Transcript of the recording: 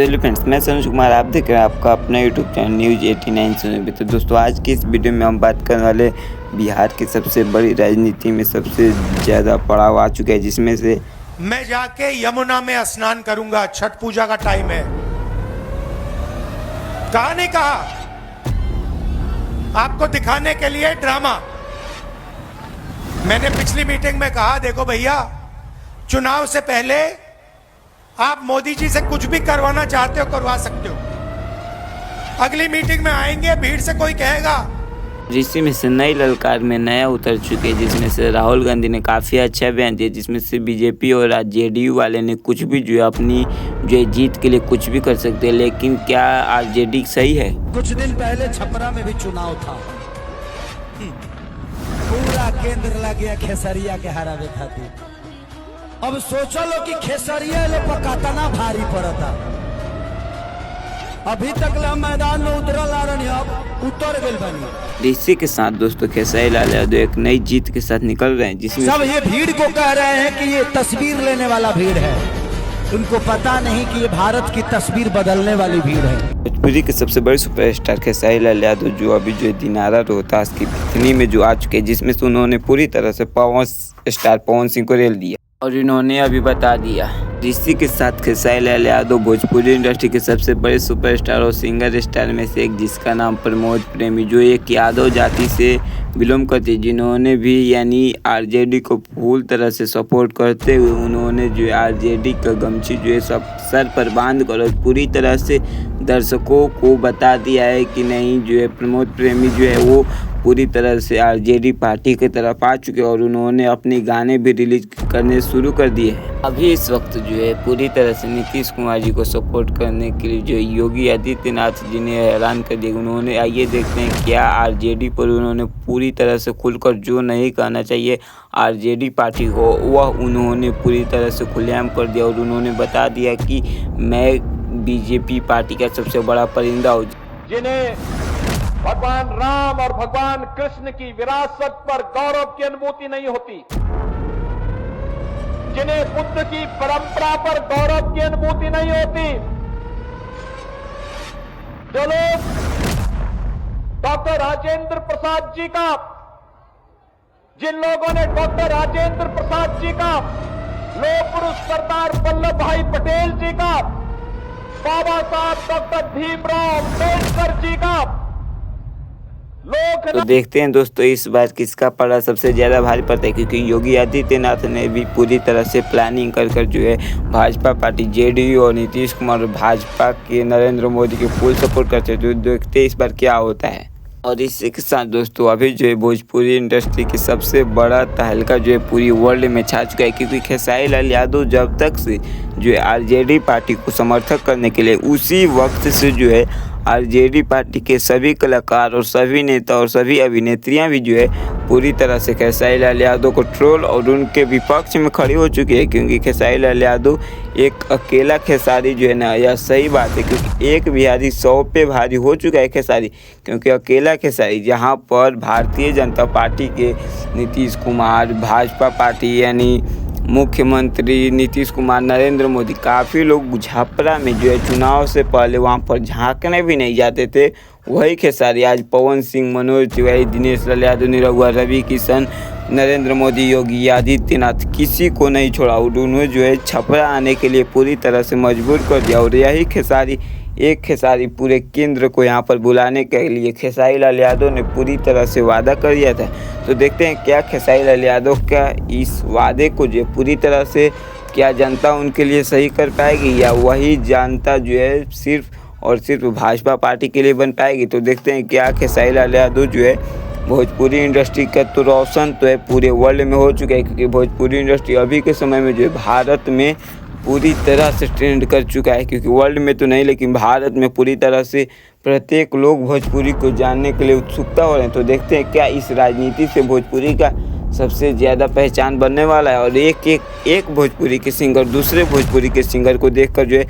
Hello friends, मैं संजय कुमार। आप देख रहे हैं आपका अपना यूट्यूब चैनल न्यूज़ 89 सुने। तो दोस्तों, आज की इस वीडियो में हम बात करने वाले बिहार की सबसे बड़ी राजनीति में सबसे ज़्यादा पड़ाव आ चुका है, जिसमें से मैं जाके यमुना में स्नान करूंगा। छठ पूजा का टाइम है। कहा नहीं कहा? आपको दिखाने के लिए ड्रामा। मैंने पिछली मीटिंग में कहा, देखो भैया, चुनाव से पहले आप मोदी जी से कुछ भी करवाना चाहते हो करवा सकते हो। अगली मीटिंग में आएंगे, भीड़ से कोई कहेगा। इसी में से नई ललकार में नया उतर चुके हैं, जिसमें से राहुल गांधी ने काफ़ी अच्छा बयान दिया, जिसमें से बीजेपी और जेडीयू वाले ने कुछ भी जो है अपनी जीत के लिए कुछ भी कर सकते हैं। लेकिन क्या आरजेडी सही है? कुछ दिन पहले छपरा में भी चुनाव था, पूरा केंद्र लग गया खेसरिया के हरावे खातिर। अब सोचो लो कि खेसरिया लोग पर कतना भारी पड़ता। अभी तक मैदान में उतरल आ रही, अब उतर गए बनी। इसी के साथ दोस्तों, खेसारी लाल यादव एक नई जीत के साथ निकल रहे हैं, जिसमें सब ये भीड़ को कह रहे हैं कि ये तस्वीर लेने वाला भीड़ है। उनको पता नहीं कि ये भारत की तस्वीर बदलने वाली भीड़ है। भोजपुरी के सबसे बड़े सुपरस्टार खेसारी लाल यादव जो अभी दिनारा रोहतास की भितनी में जो आ चुके हैं, जिसमें से उन्होंने पूरी तरह से पवन सिंह को रेल दिया और इन्होंने अभी बता दिया। इसी के साथ खेसारी लाल यादव भोजपुरी इंडस्ट्री के सबसे बड़े सुपरस्टार और सिंगर स्टार में से एक, जिसका नाम प्रमोद प्रेमी, जो एक यादव जाति से बिलोंग करते, जिन्होंने भी यानी आरजेडी को फुल तरह से सपोर्ट करते हुए उन्होंने जो आरजेडी का गमछी जो है सब सर पर बांध कर और पूरी तरह से दर्शकों को बता दिया है कि नहीं, जो है प्रमोद प्रेमी जो है वो पूरी तरह से आरजेडी पार्टी की तरफ आ चुके और उन्होंने अपने गाने भी रिलीज करने शुरू कर दिए हैं। अभी इस वक्त जो है पूरी तरह से नीतीश कुमार जी को सपोर्ट करने के लिए जो योगी आदित्यनाथ जी ने ऐलान कर दिया। उन्होंने आइए देखते हैं क्या आरजेडी पर उन्होंने पूरी तरह से खुलकर जो नहीं कहना चाहिए आरजेडी पार्टी को, वह उन्होंने पूरी तरह से खुलेआम कर दिया और उन्होंने बता दिया कि मैं बीजेपी पार्टी का सबसे बड़ा परिंदा हूँ। जिन्हें भगवान राम और भगवान कृष्ण की विरासत पर गौरव की अनुभूति नहीं होती, जिन्हें बुद्ध की परंपरा पर गौरव की अनुभूति नहीं होती, जो लोग डॉक्टर राजेंद्र प्रसाद जी का, जिन लोगों ने डॉक्टर राजेंद्र प्रसाद जी का, लोक पुरुष सरदार वल्लभ भाई पटेल जी का, बाबा साहब डॉक्टर भीमराव अम्बेडकर जी का, तो देखते हैं दोस्तों इस बार किसका पड़ा सबसे ज़्यादा भारी पड़ता है, क्योंकि योगी आदित्यनाथ ने भी पूरी तरह से प्लानिंग कर जो है भाजपा पार्टी जेडीयू और नीतीश कुमार और भाजपा के नरेंद्र मोदी के फुल सपोर्ट करते हैं। तो देखते हैं इस बार क्या होता है। और इसी के साथ दोस्तों, अभी जो है भोजपुरी इंडस्ट्री की सबसे बड़ा तहलका जो है पूरी वर्ल्ड में छा चुका है, क्योंकि खेसारी लाल यादव जब तक से जो है आरजेडी पार्टी को समर्थक करने के लिए, उसी वक्त से जो है आरजेडी पार्टी के सभी कलाकार और सभी नेता और सभी अभिनेत्रियां भी जो है पूरी तरह से खेसारी लाल यादव को ट्रोल और उनके विपक्ष में खड़ी हो चुकी है। क्योंकि खेसारी लाल यादव एक अकेला खेसारी जो है ना, यह सही बात है, क्योंकि एक बिहारी 100 पे भारी हो चुका है खेसारी, क्योंकि अकेला खेसारी, जहां पर भारतीय जनता पार्टी के नीतीश कुमार, भाजपा पार्टी यानी मुख्यमंत्री नीतीश कुमार, नरेंद्र मोदी, काफ़ी लोग छपरा में जो है चुनाव से पहले वहां पर झांकने भी नहीं जाते थे, वही खेसारी आज पवन सिंह, मनोज तिवारी, दिनेश लाल यादव, निरहुआ, रवि किशन, नरेंद्र मोदी, योगी आदित्यनाथ, किसी को नहीं छोड़ा। उन्होंने जो है छपरा आने के लिए पूरी तरह से मजबूर कर दिया और यही खेसारी, एक खेसारी पूरे केंद्र को यहाँ पर बुलाने के लिए खेसारी लाल यादव ने पूरी तरह से वादा कर दिया था। तो देखते हैं क्या खेसारी लाल यादव का इस वादे को जो पूरी तरह से क्या जनता उनके लिए सही कर पाएगी, या वही जनता जो है सिर्फ और सिर्फ भाजपा पार्टी के लिए बन पाएगी। तो देखते हैं क्या खेसारी लाल यादव जो है भोजपुरी इंडस्ट्री का तो रोशन तो है पूरे वर्ल्ड में हो चुका है, क्योंकि भोजपुरी इंडस्ट्री अभी के समय में जो है भारत में पूरी तरह से ट्रेंड कर चुका है, क्योंकि वर्ल्ड में तो नहीं लेकिन भारत में पूरी तरह से प्रत्येक लोग भोजपुरी को जानने के लिए उत्सुकता हो रहे हैं। तो देखते हैं क्या इस राजनीति से भोजपुरी का सबसे ज़्यादा पहचान बनने वाला है और एक भोजपुरी के सिंगर दूसरे भोजपुरी के सिंगर को देखकर जो है